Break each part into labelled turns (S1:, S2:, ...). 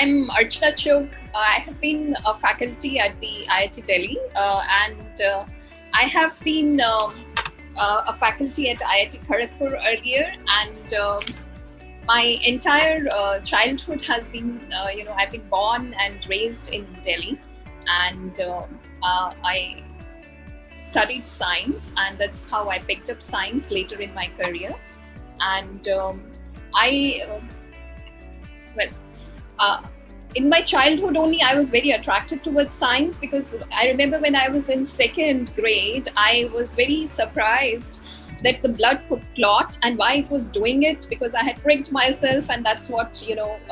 S1: I'm Archana Chugh. I have been a faculty at the IIT Delhi, and I have been a faculty at IIT Kharagpur earlier, and my entire childhood has been, I've been born and raised in Delhi, and I studied science, and that's how I picked up science later in my career. And I, well, uh, in my childhood only, I was very attracted towards science, because I remember when I was in second grade, I was very surprised that the blood could clot, and why it was doing it, because I had pricked myself, and that's what,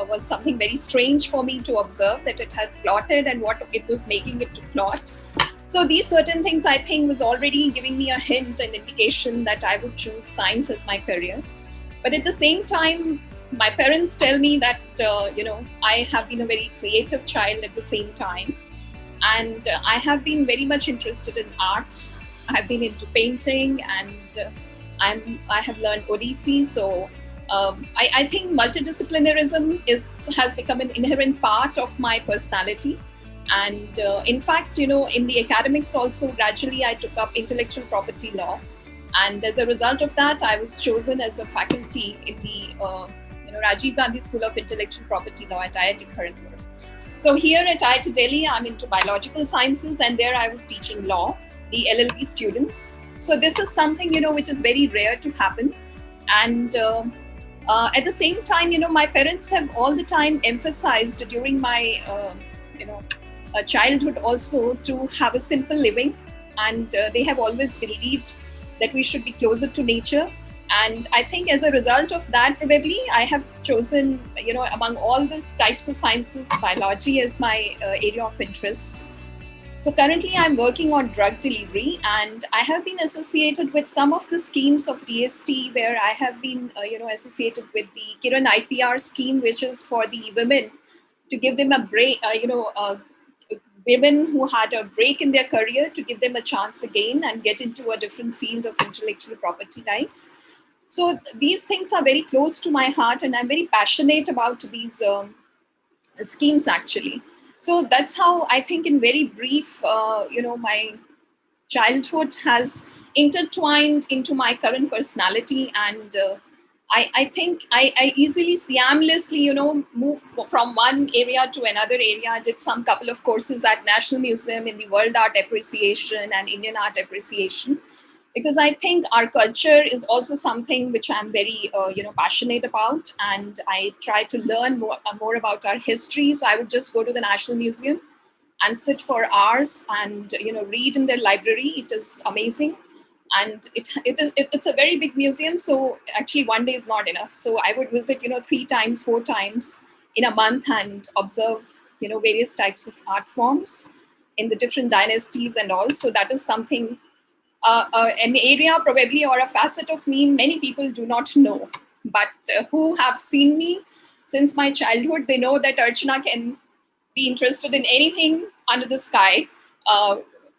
S1: was something very strange for me to observe, that it had clotted and what it was making it to clot. So these certain things, I think, was already giving me a hint and indication that I would choose science as my career. But at the same time, my parents tell me that, I have been a very creative child at the same time. And I have been very much interested in arts. I have been into painting, and I have learned Odissi. So I think multidisciplinarism has become an inherent part of my personality. And in fact, in the academics also, gradually I took up intellectual property law. And as a result of that, I was chosen as a faculty in the Rajiv Gandhi School of Intellectual Property Law at IIT Kharagpur. So here at IIT Delhi, I'm into biological sciences, and there I was teaching law, the LLB students. So this is something, which is very rare to happen. And at the same time, my parents have all the time emphasized during my, childhood also, to have a simple living. And they have always believed that we should be closer to nature. And I think as a result of that, probably I have chosen, among all these types of sciences, biology as my area of interest. So currently I'm working on drug delivery, and I have been associated with some of the schemes of DST, where I have been, associated with the Kiran IPR scheme, which is for the women, to give them a break, women who had a break in their career, to give them a chance again and get into a different field of intellectual property rights. So these things are very close to my heart, and I'm very passionate about these schemes, actually. So that's how I think, in very brief, my childhood has intertwined into my current personality. And I think I easily, seamlessly, move from one area to another area. I did some couple of courses at National Museum in the World Art Appreciation and Indian Art Appreciation, because I think our culture is also something which I'm very, passionate about. And I try to learn more about our history. So I would just go to the National Museum and sit for hours and, read in their library. It is amazing. And it's a very big museum. So actually one day is not enough. So I would visit, 3 times, 4 times in a month, and observe, various types of art forms in the different dynasties and all. So that is something, an area probably, or a facet of me many people do not know, but who have seen me since my childhood, they know that Archana can be interested in anything under the sky,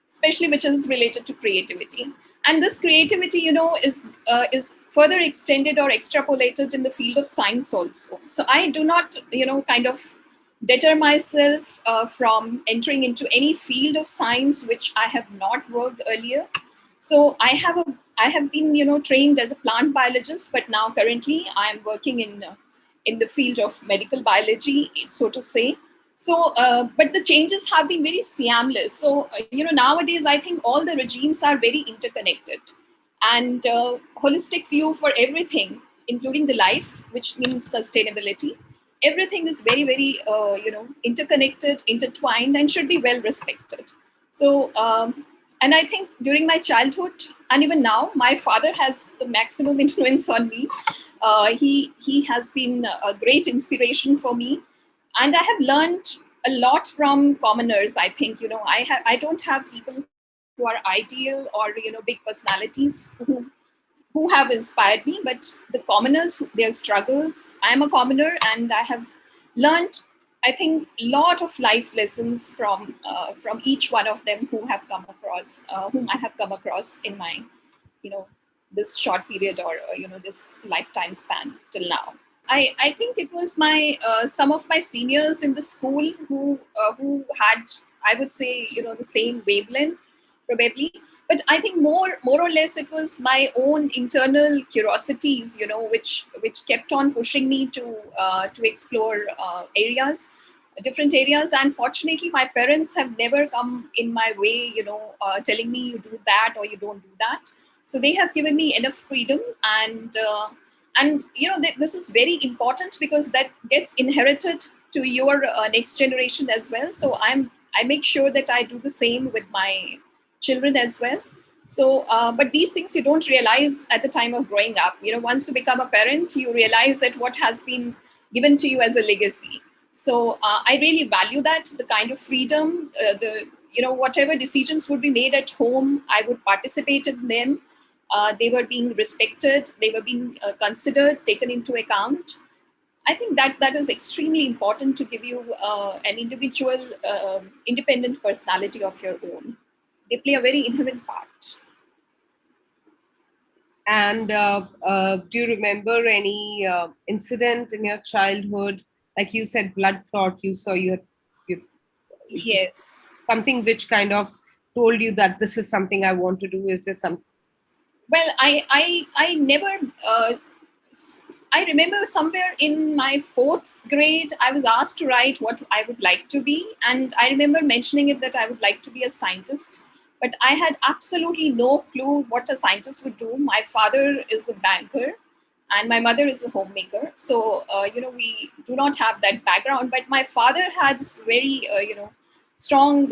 S1: especially which is related to creativity. And this creativity, is further extended or extrapolated in the field of science also. So I do not, kind of deter myself from entering into any field of science which I have not worked earlier. So I have been, trained as a plant biologist, but now currently I am working in the field of medical biology, so to say. So, but the changes have been very seamless. So, nowadays I think all the regimes are very interconnected, and holistic view for everything, including the life, which means sustainability. Everything is very, very, interconnected, intertwined, and should be well respected. So, and I think during my childhood, and even now, my father has the maximum influence on me. He has been a great inspiration for me, and I have learned a lot from commoners. I think, I don't have people who are ideal or, big personalities who have inspired me, but the commoners, their struggles. I am a commoner, and I have learned, I think, a lot of life lessons from each one of them whom I have come across in my, this short period, or this lifetime span till now. I think it was my some of my seniors in the school who had, I would say, the same wavelength probably. But I think more or less it was my own internal curiosities, which kept on pushing me to explore different areas. And fortunately, my parents have never come in my way, telling me you do that or you don't do that. So they have given me enough freedom, and this is very important because that gets inherited to your next generation as well. So I make sure that I do the same with my children as well. So but these things you don't realize at the time of growing up. Once you become a parent, you realize that what has been given to you as a legacy. So I really value that, the kind of freedom, the whatever decisions would be made at home, I would participate in them. They were being respected, they were being considered, taken into account. I think that is extremely important to give you an individual, independent personality of your own. They play a very inherent part.
S2: And do you remember any incident in your childhood? Like you said, blood clot, you saw you
S1: Yes.
S2: something which kind of told you that this is something I want to do? Is there some?
S1: Well, I never. I remember somewhere in my fourth grade, I was asked to write what I would like to be, and I remember mentioning it that I would like to be a scientist. But I had absolutely no clue what a scientist would do. My father is a banker, and my mother is a homemaker. So we do not have that background. But my father has very strong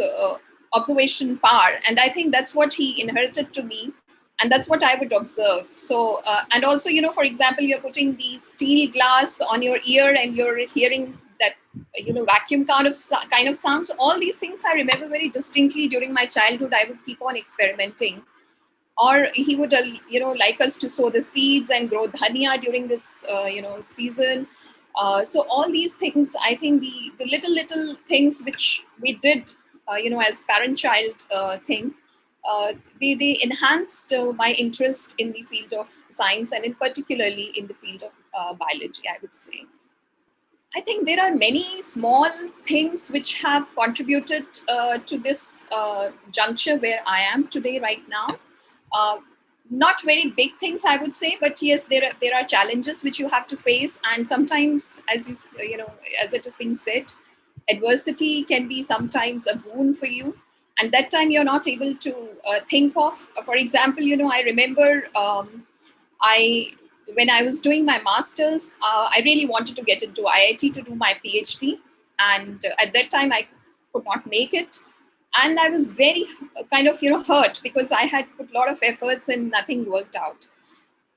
S1: observation power, and I think that's what he inherited to me, and that's what I would observe. So and also, for example, you're putting the steel glass on your ear and you're hearing that vacuum kind of sound. So all these things I remember very distinctly. During my childhood, I would keep on experimenting. Or he would like us to sow the seeds and grow dhania during this season. So all these things, I think the little things which we did as parent child thing, they enhanced my interest in the field of science, and in particularly in the field of biology, I would say. I think there are many small things which have contributed to this juncture where I am today, right now. Uh, Not very big things, I would say, but yes, there are challenges which you have to face, and sometimes, as it is being said, adversity can be sometimes a boon for you, and that time you're not able to think of. For example, I remember I when I was doing my masters, I really wanted to get into IIT to do my PhD, and at that time I could not make it, and I was very kind of hurt because I had put a lot of efforts and nothing worked out.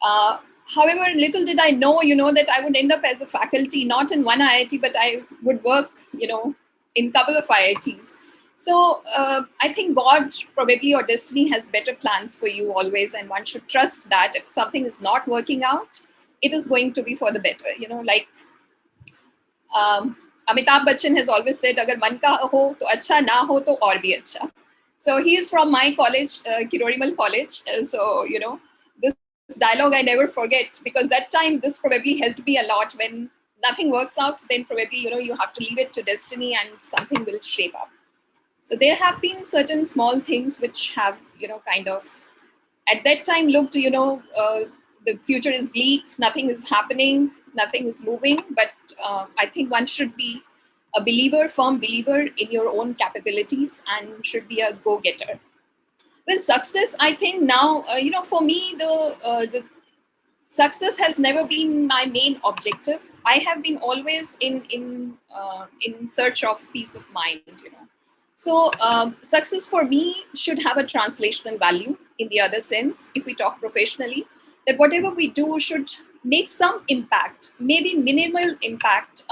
S1: Uh, However, little did I know, that I would end up as a faculty, not in one IIT, but I would work, in a couple of IITs. So I think God probably, or destiny, has better plans for you always, and one should trust that if something is not working out, it is going to be for the better. Like Amitabh Bachchan has always said, "Agar man ka ho to acha, na ho to aur bhi acha." So he is from my college, Kirorimal College. So this dialogue I never forget, because that time this probably helped me a lot. When nothing works out, then probably you have to leave it to destiny, and something will shape up. So there have been certain small things which have kind of at that time looked, the future is bleak, nothing is happening, nothing is moving. But I think one should be a believer, firm believer in your own capabilities, and should be a go-getter. Well, success, I think now, for me, the success has never been my main objective. I have been always in search of peace of mind. So success for me should have a translational value, in the other sense, if we talk professionally, that whatever we do should make some impact, maybe minimal impact,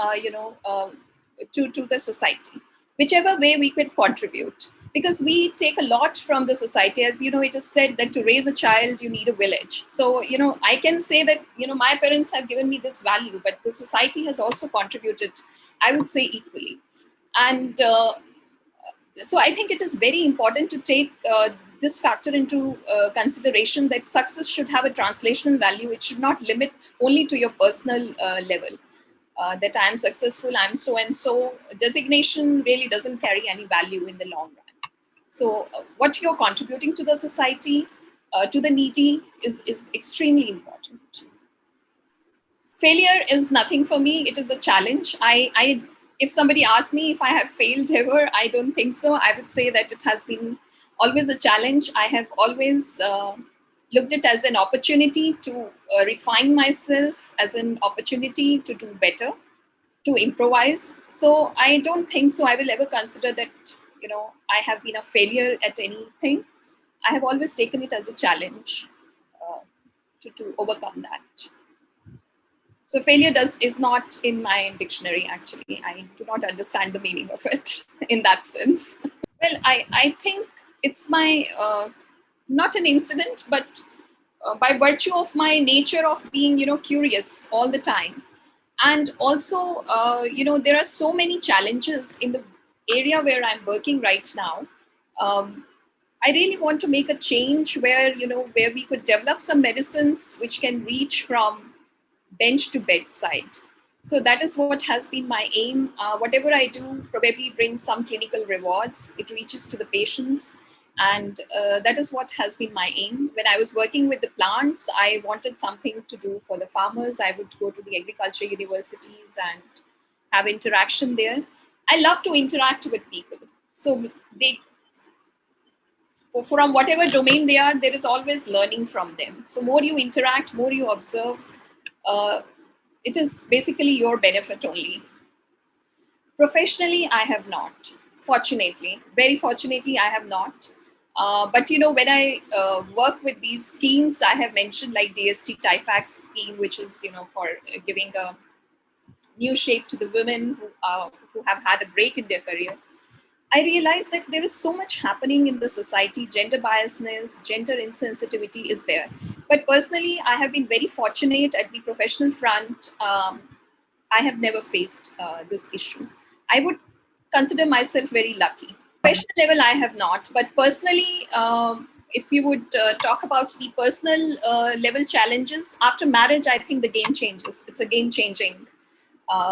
S1: to the society, whichever way we could contribute. Because we take a lot from the society. As it is said that to raise a child, you need a village. So, I can say that, my parents have given me this value, but the society has also contributed, I would say, equally. And so I think it is very important to take this factor into consideration, that success should have a translational value. It should not limit only to your personal level. That I'm successful, I'm so and so. Designation really doesn't carry any value in the long run. So what you're contributing to the society, to the needy, is extremely important. Failure is nothing for me. It is a challenge. If somebody asks me if I have failed ever, I don't think so. I would say that it has been always a challenge. I have always looked at it as an opportunity to refine myself, as an opportunity to do better, to improvise. So I don't think so I will ever consider that, I have been a failure at anything. I have always taken it as a challenge to overcome that. So failure is not in my dictionary, actually. I do not understand the meaning of it in that sense. Well, I think it's my, not an incident, but by virtue of my nature of being, curious all the time. And also, there are so many challenges in the area where I'm working right now. I really want to make a change where, where we could develop some medicines which can reach from bench to bedside. So that is what has been my aim. Whatever I do probably brings some clinical rewards. It reaches to the patients. And that is what has been my aim. When I was working with the plants, I wanted something to do for the farmers. I would go to the agriculture universities and have interaction there. I love to interact with people. So from whatever domain they are, there is always learning from them. So more you interact, more you observe, uh, it is basically your benefit only. Professionally, I have not. Fortunately, very fortunately, I have not. But when I work with these schemes, I have mentioned like DST TIFAC scheme, which is for giving a new shape to the women who have had a break in their career. I realized that there is so much happening in the society. Gender biasness, gender insensitivity is there. But personally, I have been very fortunate at the professional front. I have never faced this issue. I would consider myself very lucky. Professional level, I have not. But personally, if you would talk about the personal level challenges, after marriage, I think the game changes. It's a game changing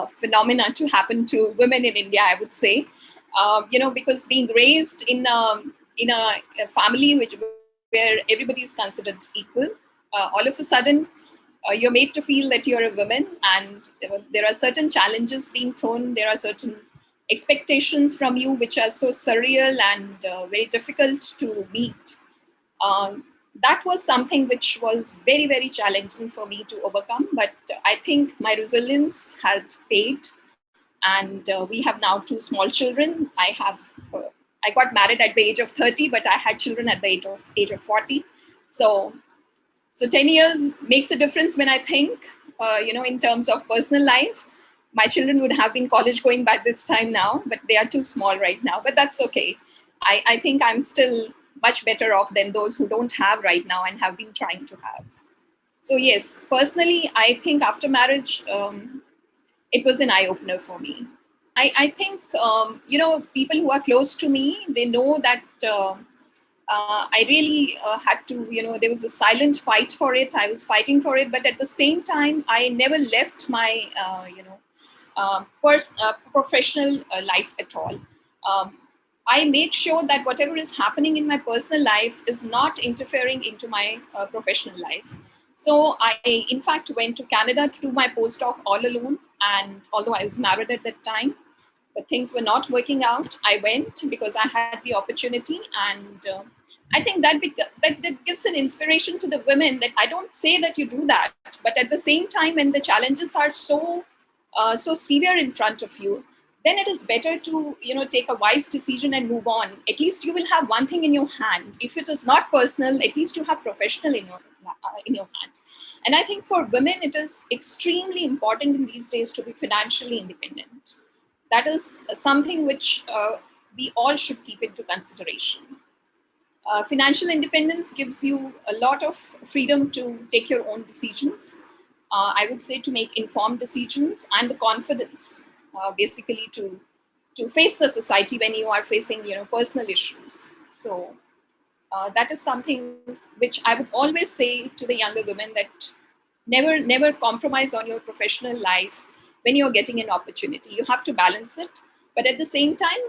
S1: phenomena to happen to women in India, I would say. Because being raised in a family where everybody is considered equal, all of a sudden you're made to feel that you're a woman, and there are certain challenges being thrown. There are certain expectations from you which are so surreal and very difficult to meet. That was something which was very, very challenging for me to overcome. But I think my resilience had paid, and we have now 2 small children. I got married at the age of 30, but I had children at the age of 40. So 10 years makes a difference when I think, in terms of personal life. My children would have been college going by this time now, but they are too small right now. But that's okay. I think I'm still much better off than those who don't have right now and have been trying to have. So yes, personally, I think after marriage, it was an eye-opener for me. I think, people who are close to me, they know that I really had to, there was a silent fight for it. I was fighting for it. But at the same time, I never left my, professional life at all. I made sure that whatever is happening in my personal life is not interfering into my professional life. So I, in fact, went to Canada to do my postdoc all alone. And although I was married at that time, but things were not working out, I went because I had the opportunity. And I think that gives an inspiration to the women, that I don't say that you do that, but at the same time, when the challenges are so severe in front of you, then it is better to take a wise decision and move on. At least you will have one thing in your hand. If it is not personal, at least you have professional in your hand. And I think for women, it is extremely important in these days to be financially independent. That is something which we all should keep into consideration. Financial independence gives you a lot of freedom to take your own decisions. I would say to make informed decisions, and the confidence, basically to face the society when you are facing personal issues. So That is something which I would always say to the younger women, that never compromise on your professional life when you're getting an opportunity. You have to balance it, but at the same time,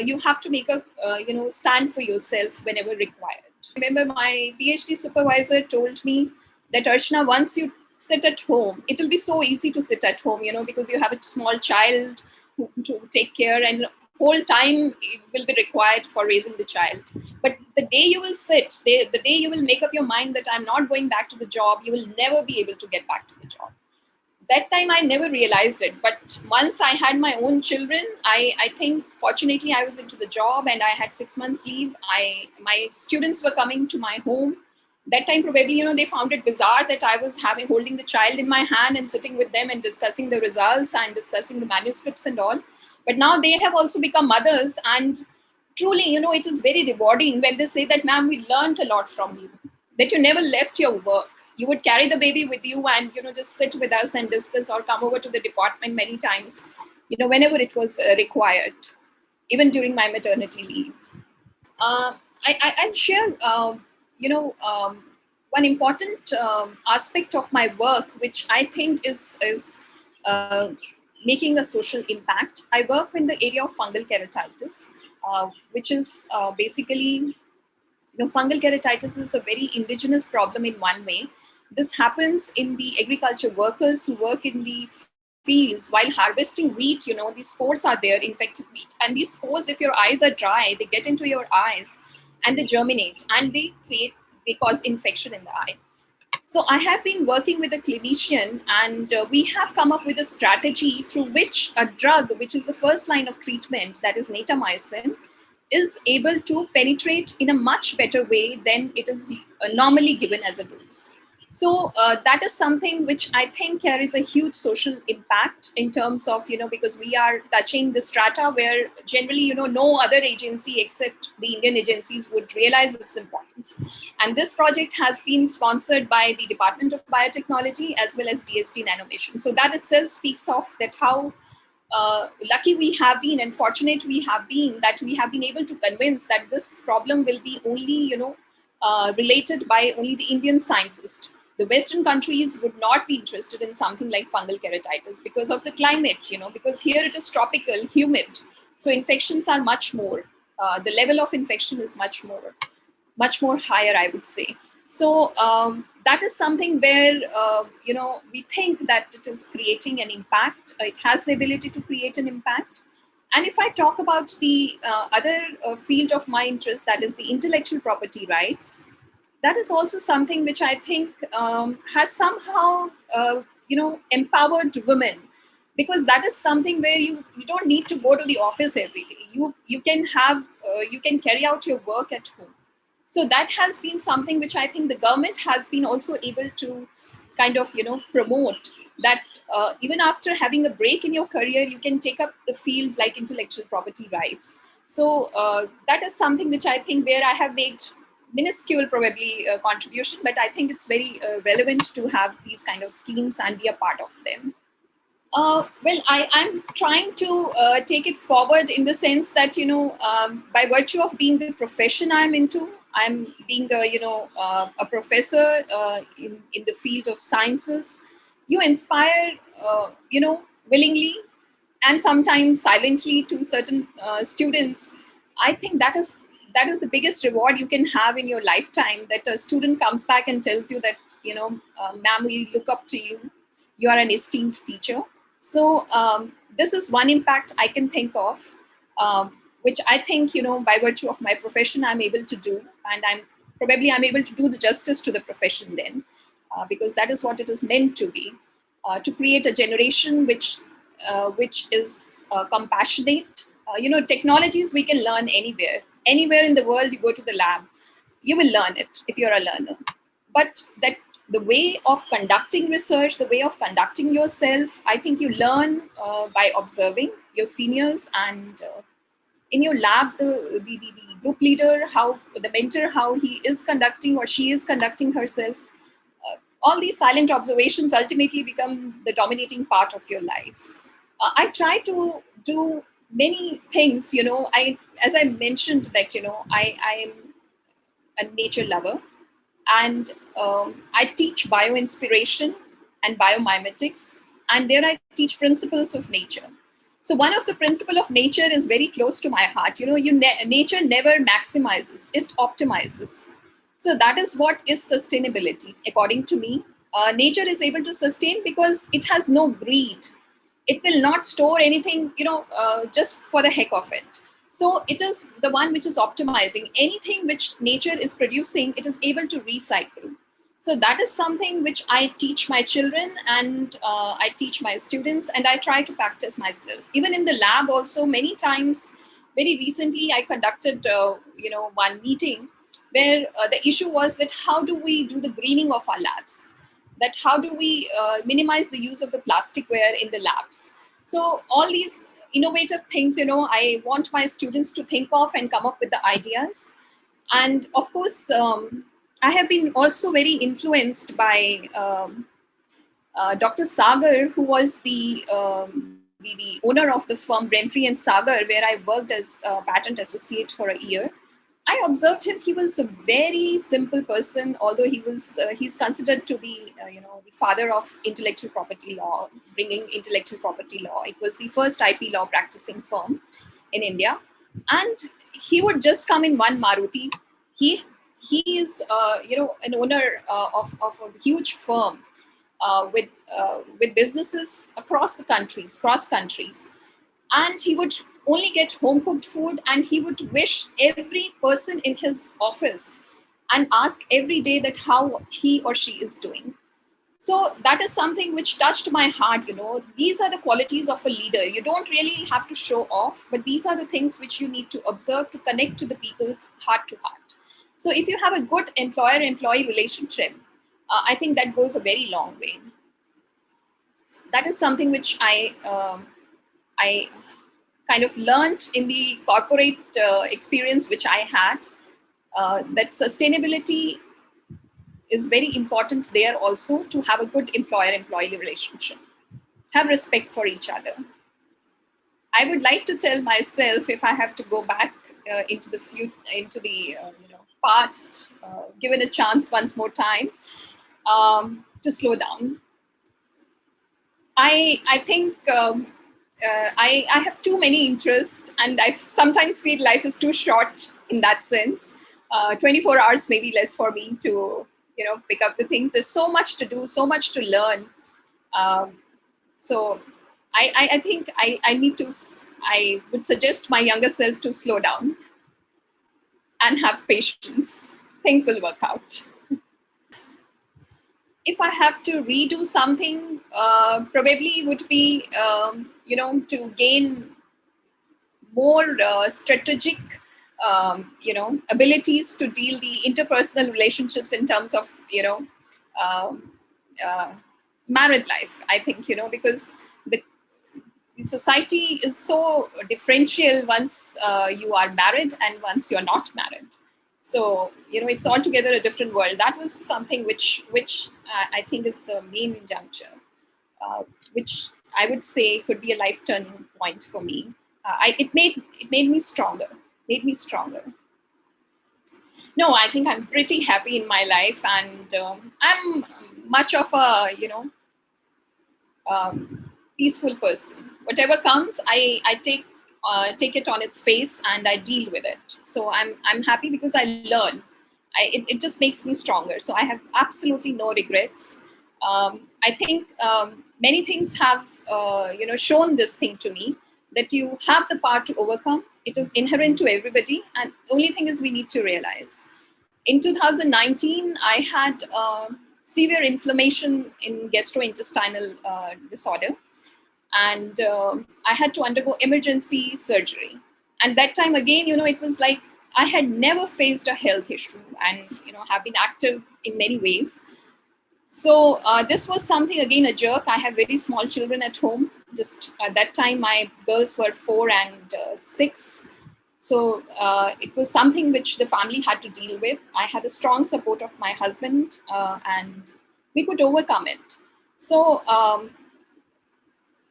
S1: you have to make a stand for yourself whenever required. I remember my PhD supervisor told me that, Archana, once you sit at home, it will be so easy to sit at home, because you have a small child to take care, and whole time will be required for raising the child. But the day you will sit, the day you will make up your mind that I'm not going back to the job, you will never be able to get back to the job. That time I never realized it. But once I had my own children, I think fortunately I was into the job and I had 6 months leave. My students were coming to my home. That time probably, they found it bizarre that I was holding the child in my hand and sitting with them and discussing the results and discussing the manuscripts and all. But now they have also become mothers, and truly, it is very rewarding when they say that, ma'am, we learned a lot from you, that you never left your work. You would carry the baby with you and, just sit with us and discuss, or come over to the department many times, whenever it was required, even during my maternity leave. Uh, I'll share, one important aspect of my work, which I think is uh, making a social impact. I work in the area of fungal keratitis, which is basically, fungal keratitis is a very indigenous problem in one way. This happens in the agriculture workers who work in the fields while harvesting wheat. These spores are there, infected wheat, and these spores, if your eyes are dry, they get into your eyes and they germinate and they cause infection in the eye. So I have been working with a clinician, and we have come up with a strategy through which a drug, which is the first line of treatment, that is natamycin, is able to penetrate in a much better way than it is normally given as a dose. So that is something which I think carries a huge social impact in terms of, because we are touching the strata where generally, no other agency except the Indian agencies would realize its importance. And this project has been sponsored by the Department of Biotechnology as well as DST Nanomation. So that itself speaks of that how lucky we have been and fortunate we have been, that we have been able to convince that this problem will be only, related by only the Indian scientists. The Western countries would not be interested in something like fungal keratitis because of the climate, because here it is tropical, humid. So infections are much more. The level of infection is much more higher, I would say. So that is something where, we think that it is creating an impact. It has the ability to create an impact. And if I talk about the other field of my interest, that is the intellectual property rights, that is also something which I think has somehow, empowered women, because that is something where you don't need to go to the office every day. You can have you can carry out your work at home. So that has been something which I think the government has been also able to kind of, promote, that even after having a break in your career, you can take up the field like intellectual property rights. So that is something which I think where I have made minuscule probably contribution, but I think it's very relevant to have these kind of schemes and be a part of them. Well, I'm trying to take it forward in the sense that, by virtue of being the profession I'm into, I'm being a professor in the field of sciences. You inspire, willingly and sometimes silently to certain students. I think that is the biggest reward you can have in your lifetime, that a student comes back and tells you that, ma'am, we look up to you. You are an esteemed teacher. So this is one impact I can think of, which I think, by virtue of my profession, I'm able to do. And I'm able to do the justice to the profession then, because that is what it is meant to be, to create a generation which is compassionate. Technologies we can learn anywhere in the world. You go to the lab, you will learn it if you're a learner. But that the way of conducting research, the way of conducting yourself, I think you learn by observing your seniors, and in your lab, the group leader, how the mentor, how he is conducting or she is conducting herself. All these silent observations ultimately become the dominating part of your life. I try to do many things. I, as I mentioned, that I a nature lover, and I teach bio-inspiration and biomimetics, and there I teach principles of nature. So one of the principle of nature is very close to my heart. Nature never maximizes; it optimizes. So that is what is sustainability, according to me. Nature is able to sustain because it has no greed. It will not store anything, just for the heck of it. So it is the one which is optimizing anything which nature is producing. It is able to recycle. So that is something which I teach my children, and I teach my students, and I try to practice myself. Even in the lab, also many times. Very recently, I conducted, one meeting where the issue was that how do we do the greening of our labs? That how do we minimize the use of the plasticware in the labs? So all these innovative things, I want my students to think of and come up with the ideas. And of course, I have been also very influenced by Dr. Sagar, who was the owner of the firm Bremfree and Sagar, where I worked as a patent associate for a year. I observed him. He was a very simple person, although he's considered to be, the father of intellectual property law, bringing intellectual property law. It was the first IP law practicing firm in India, and he would just come in one Maruti. He he is, an owner of a huge firm with businesses across the countries, cross countries, and he would only get home cooked food, and he would wish every person in his office and ask every day that how he or she is doing. So that is something which touched my heart. These are the qualities of a leader. You don't really have to show off, but these are the things which you need to observe to connect to the people heart to heart. So if you have a good employer employee relationship, I think that goes a very long way. That is something which I kind of learned in the corporate experience which I had, that sustainability is very important there also, to have a good employer-employee relationship, have respect for each other. I would like to tell myself, if I have to go back into the past, given a chance once more time, to slow down. I think I have too many interests, and I sometimes feel life is too short in that sense. 24 hours may be less for me to pick up the things. There's so much to do, so much to learn. So I think I would suggest my younger self to slow down and have patience. Things will work out. If I have to redo something, probably would be, to gain more strategic, abilities to deal the interpersonal relationships in terms of, um, uh, married life. I think, because the society is so differential once you are married and once you're not married. So it's altogether a different world. That was something which I think is the main juncture, which I would say could be a life turning point for me. It made me stronger. Made me stronger. No, I think I'm pretty happy in my life, and I'm much of a peaceful person. Whatever comes, I take it on its face and I deal with it. So I'm happy because I learn. It just makes me stronger. So I have absolutely no regrets. I think many things have shown this thing to me, that you have the power to overcome. It is inherent to everybody, and only thing is we need to realize. In 2019, I had severe inflammation in gastrointestinal disorder, and I had to undergo emergency surgery. And that time again, it was like I had never faced a health issue, and have been active in many ways. So this was something, again, a jerk. I have very small children at home. Just at that time, my girls were 4 and 6. So it was something which the family had to deal with. I had the strong support of my husband, and we could overcome it. So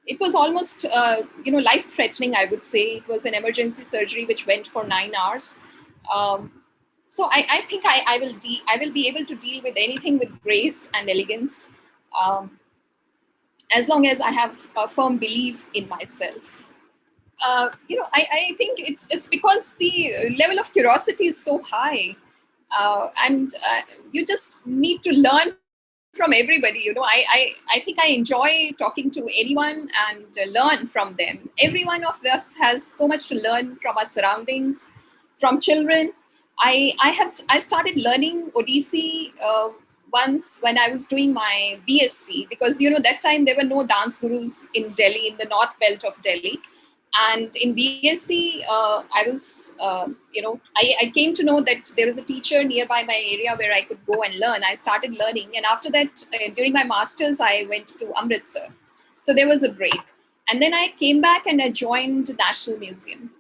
S1: it was almost, life-threatening, I would say. It was an emergency surgery which went for 9 hours. Um, So I think I will be able to deal with anything with grace and elegance, um, as long as I have a firm belief in myself. I think it's because the level of curiosity is so high, and you just need to learn from everybody. I think I enjoy talking to anyone and learn from them. Every one of us has so much to learn from our surroundings, from children. I started learning Odissi once when I was doing my BSc, because that time there were no dance gurus in Delhi, in the north belt of Delhi. And in BSc, I was, I came to know that there was a teacher nearby my area where I could go and learn. I started learning, and after that, during my masters, I went to Amritsar. So there was a break, and then I came back and I joined National Museum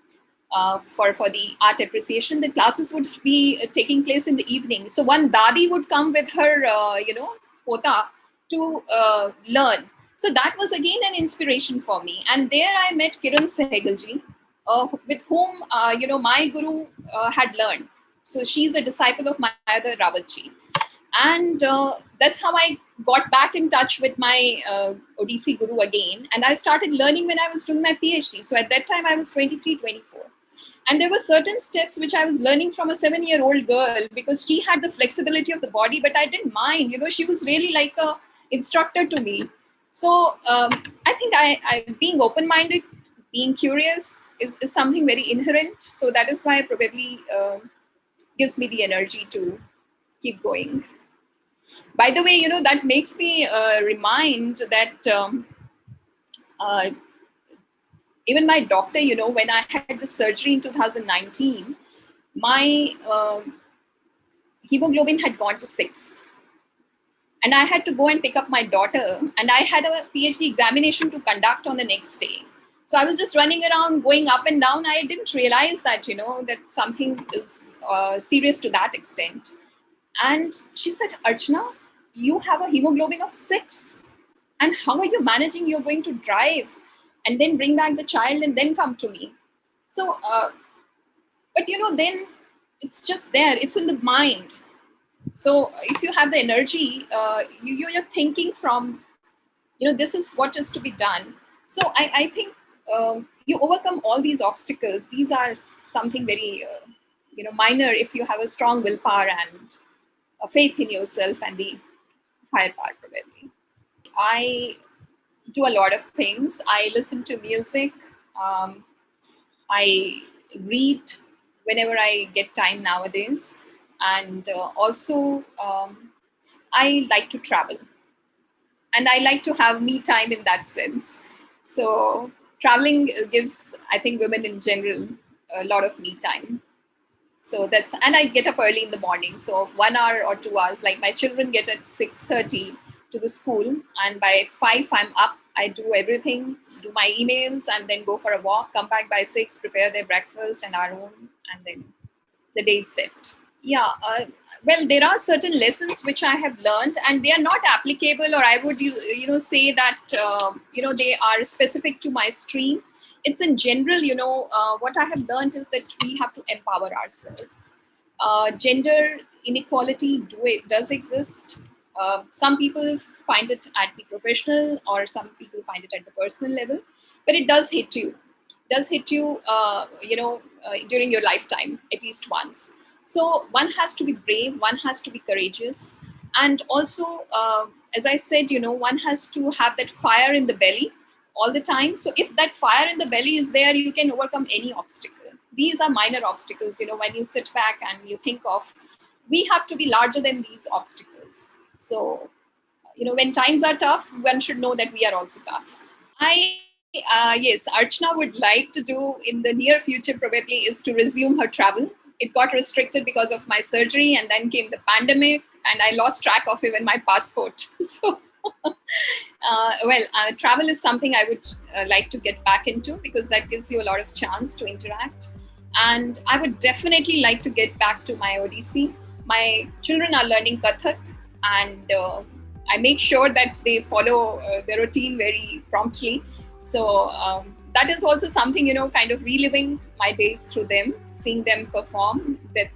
S1: for the art appreciation. The classes would be taking place in the evening. So one dadi would come with her, pota to learn. So that was again an inspiration for me. And there I met Kiran Sehgalji, with whom, my guru had learned. So she's a disciple of Mayadhar Rawatji. And that's how I got back in touch with my Odissi guru again. And I started learning when I was doing my PhD. So at that time, I was 23, 24. And there were certain steps which I was learning from a 7-year-old girl, because she had the flexibility of the body, but I didn't mind. She was really like a instructor to me. So I think I being open-minded, being curious is something very inherent. So that is why probably gives me the energy to keep going. By the way, that makes me remind that even my doctor, when I had the surgery in 2019, my hemoglobin had gone to 6. And I had to go and pick up my daughter. And I had a PhD examination to conduct on the next day. So I was just running around, going up and down. I didn't realize that, that something is serious to that extent. And she said, Archana, you have a hemoglobin of 6. And how are you managing? You're going to drive and then bring back the child and then come to me. So, but then it's just there. It's in the mind. So if you have the energy, you're thinking from, this is what is to be done. So I think you overcome all these obstacles. These are something very, minor if you have a strong willpower and a faith in yourself and the higher power, probably. I do a lot of things. I listen to music. I read whenever I get time nowadays. And also, I like to travel. And I like to have me time in that sense. So traveling gives, I think, women in general a lot of me time. So and I get up early in the morning. So 1 hour or 2 hours, like my children get at 6:30 to the school. And by 5, I'm up. I do everything, do my emails, and then go for a walk, come back by 6, prepare their breakfast and our own, and then the day's set. Yeah, well, there are certain lessons which I have learned, and they are not applicable, or I would say that they are specific to my stream. It's in general. What I have learned is that we have to empower ourselves. Gender inequality does exist. Some people find it at the professional, or some people find it at the personal level, but it does hit you. During your lifetime, at least once. So one has to be brave, one has to be courageous. And also, as I said, one has to have that fire in the belly all the time. So if that fire in the belly is there, you can overcome any obstacle. These are minor obstacles, when you sit back and you think of, we have to be larger than these obstacles. So, when times are tough, one should know that we are also tough. Yes, Archana would like to do in the near future probably is to resume her travel. It got restricted because of my surgery, and then came the pandemic, and I lost track of even my passport. So, travel is something I would like to get back into, because that gives you a lot of chance to interact. And I would definitely like to get back to my Odissi. My children are learning Kathak, and I make sure that they follow their routine very promptly. So that is also something, kind of reliving my days through them, seeing them perform, that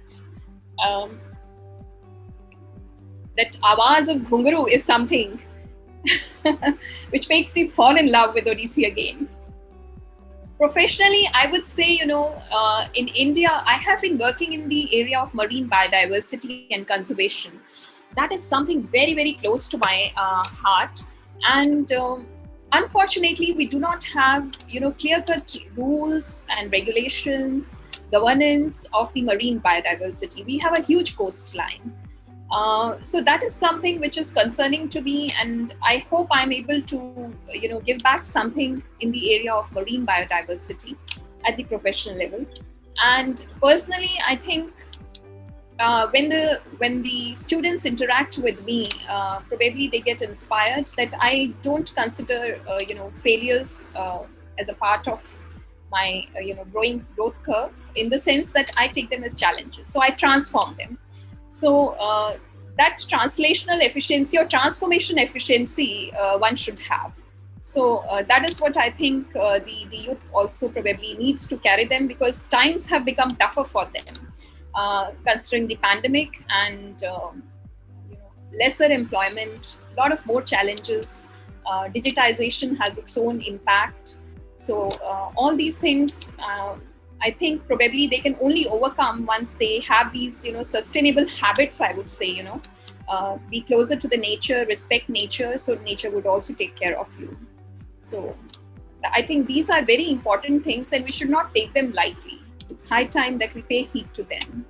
S1: Um, that Awaaz of Ghungaru is something which makes me fall in love with Odissi again. Professionally, I would say, in India, I have been working in the area of marine biodiversity and conservation. That is something very, very close to my heart. And unfortunately, we do not have, clear-cut rules and regulations, governance of the marine biodiversity. We have a huge coastline. So that is something which is concerning to me, and I hope I'm able to, give back something in the area of marine biodiversity at the professional level. And personally, I think when the students interact with me, probably they get inspired that I don't consider, failures as a part of my, growth curve, in the sense that I take them as challenges. So I transform them. So that translational efficiency or transformation efficiency one should have. So that is what I think the youth also probably needs to carry them, because times have become tougher for them, considering the pandemic and lesser employment, a lot of more challenges. Digitization has its own impact. So all these things, I think probably they can only overcome once they have these, sustainable habits, I would say, be closer to the nature, respect nature, so nature would also take care of you. So I think these are very important things and we should not take them lightly. It's high time that we pay heed to them.